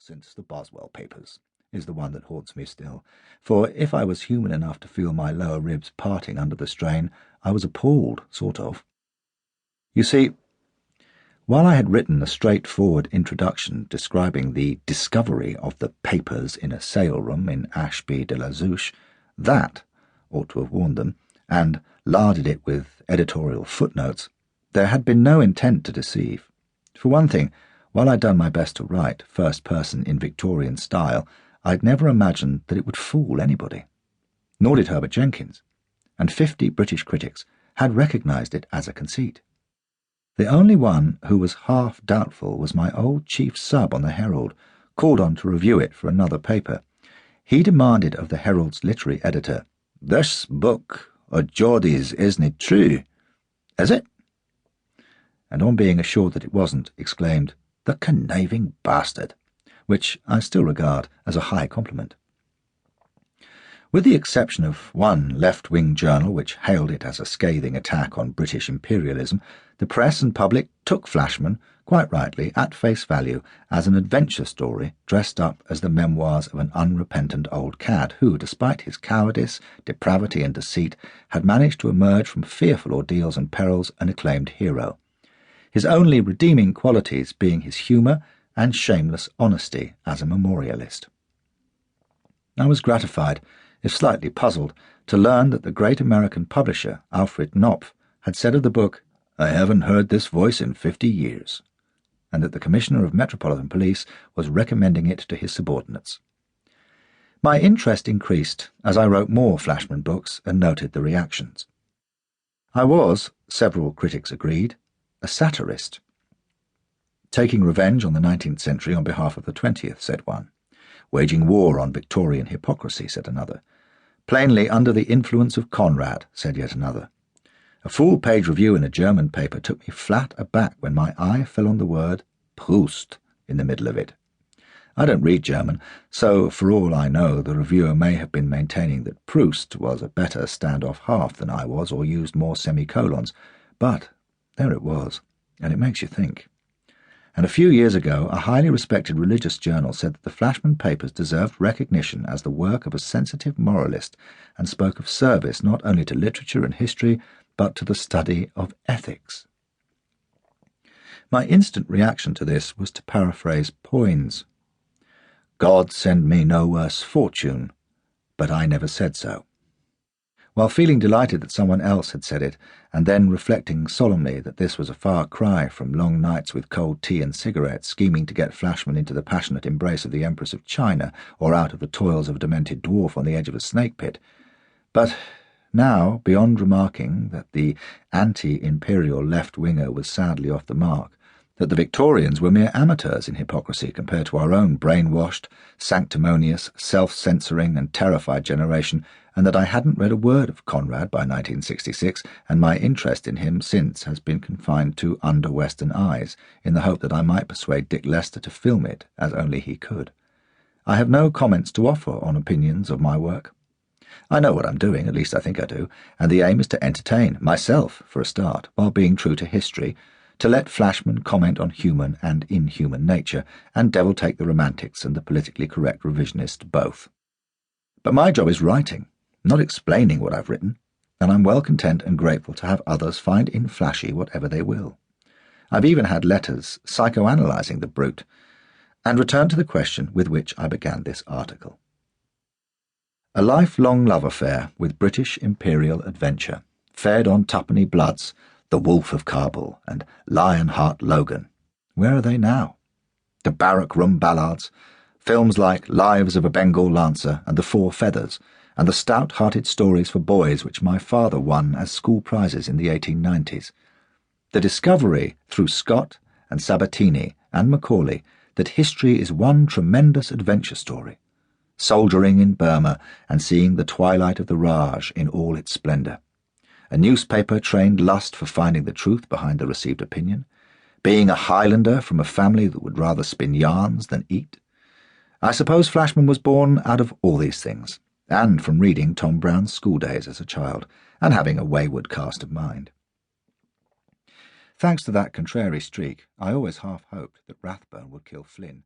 since the Boswell Papers, is the one that haunts me still, for if I was human enough to feel my lower ribs parting under the strain, I was appalled, sort of. You see, while I had written a straightforward introduction describing the discovery of the papers in a sale room in Ashby de la Zouche, that ought to have warned them, and larded it with editorial footnotes, there had been no intent to deceive. For one thing, while I'd done my best to write first person in Victorian style, I'd never imagined that it would fool anybody. Nor did Herbert Jenkins, and 50 British critics had recognised it as a conceit. The only one who was half doubtful was my old chief sub on the Herald, called on to review it for another paper. He demanded of the Herald's literary editor, "This book o' Geordie's isn't true, is it?" And on being assured that it wasn't, exclaimed, "The conniving bastard," which I still regard as a high compliment. With the exception of one left-wing journal which hailed it as a scathing attack on British imperialism, the press and public took Flashman, quite rightly, at face value as an adventure story dressed up as the memoirs of an unrepentant old cad who, despite his cowardice, depravity and deceit, had managed to emerge from fearful ordeals and perils an acclaimed hero, his only redeeming qualities being his humour and shameless honesty as a memorialist. I was gratified, if slightly puzzled, to learn that the great American publisher, Alfred Knopf, had said of the book, "I haven't heard this voice in 50 years," and that the Commissioner of Metropolitan Police was recommending it to his subordinates. My interest increased as I wrote more Flashman books and noted the reactions. I was, several critics agreed, a satirist. "Taking revenge on the 19th century on behalf of the 20th, said one. "Waging war on Victorian hypocrisy," said another. "Plainly under the influence of Conrad," said yet another. A full-page review in a German paper took me flat aback when my eye fell on the word Proust in the middle of it. I don't read German, so for all I know the reviewer may have been maintaining that Proust was a better stand-off half than I was, or used more semicolons, but there it was, and it makes you think. And a few years ago a highly respected religious journal said that the Flashman Papers deserved recognition as the work of a sensitive moralist, and spoke of service not only to literature and history, but to the study of ethics. My instant reaction to this was to paraphrase Poins. "God send me no worse fortune, but I never said so." While feeling delighted that someone else had said it, and then reflecting solemnly that this was a far cry from long nights with cold tea and cigarettes, scheming to get Flashman into the passionate embrace of the Empress of China, or out of the toils of a demented dwarf on the edge of a snake pit. But now, beyond remarking that the anti-imperial left-winger was sadly off the mark, that the Victorians were mere amateurs in hypocrisy compared to our own brainwashed, sanctimonious, self-censoring and terrified generation, and that I hadn't read a word of Conrad by 1966, and my interest in him since has been confined to Under Western Eyes, in the hope that I might persuade Dick Lester to film it, as only he could. I have no comments to offer on opinions of my work. I know what I'm doing, at least I think I do, and the aim is to entertain myself, for a start, while being true to history, to let Flashman comment on human and inhuman nature, and devil take the romantics and the politically correct revisionist both. But my job is writing, not explaining what I've written, and I'm well content and grateful to have others find in Flashy whatever they will. I've even had letters psychoanalyzing the brute, and return to the question with which I began this article. A lifelong love affair with British imperial adventure, fed on twopenny bloods, The Wolf of Kabul and Lionheart Logan. Where are they now? The barrack room ballads, films like Lives of a Bengal Lancer and The Four Feathers, and the stout-hearted stories for boys which my father won as school prizes in the 1890s. The discovery, through Scott and Sabatini and Macaulay, that history is one tremendous adventure story, soldiering in Burma and seeing the twilight of the Raj in all its splendour. A newspaper-trained lust for finding the truth behind the received opinion, being a Highlander from a family that would rather spin yarns than eat. I suppose Flashman was born out of all these things, and from reading Tom Brown's Schooldays as a child, and having a wayward cast of mind. Thanks to that contrary streak, I always half hoped that Rathbone would kill Flynn,